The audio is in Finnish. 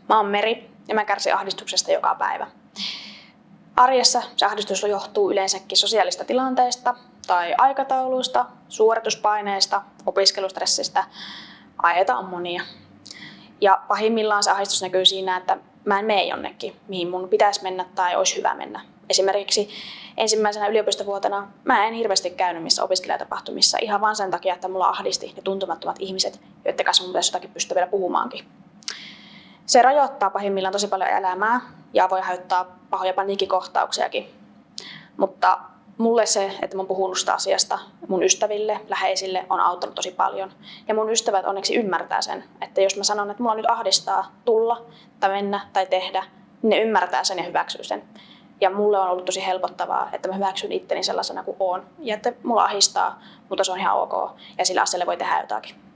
Mä oon Meri ja mä kärsin ahdistuksesta joka päivä. Arjessa se ahdistus johtuu yleensäkin sosiaalista tilanteesta tai aikatauluista, suorituspaineista, opiskelustressistä. Aiheita on monia. Ja pahimmillaan se ahdistus näkyy siinä, että mä en mene jonnekin, mihin mun pitäisi mennä tai olisi hyvä mennä. Esimerkiksi ensimmäisenä yliopistovuotena mä en hirveästi käynyt missä opiskelijatapahtumissa ihan vaan sen takia, että mulla ahdisti ne tuntemattomat ihmiset, joiden kanssa mun pitäisi jotakin pystyä vielä puhumaankin. Se rajoittaa pahimmillaan tosi paljon elämää ja voi aiheuttaa pahoja paniikkikohtauksiakin. Mutta mulle se, että mä oon puhunut sitä asiasta mun ystäville, läheisille, on auttanut tosi paljon. Ja mun ystävät onneksi ymmärtää sen, että jos mä sanon, että mulla nyt ahdistaa tulla tai mennä tai tehdä, niin ne ymmärtää sen ja hyväksyy sen. Ja mulle on ollut tosi helpottavaa, että mä hyväksyn itteni sellaisena kuin oon. Ja että mulla ahdistaa, mutta se on ihan ok. Ja sillä asialla voi tehdä jotakin.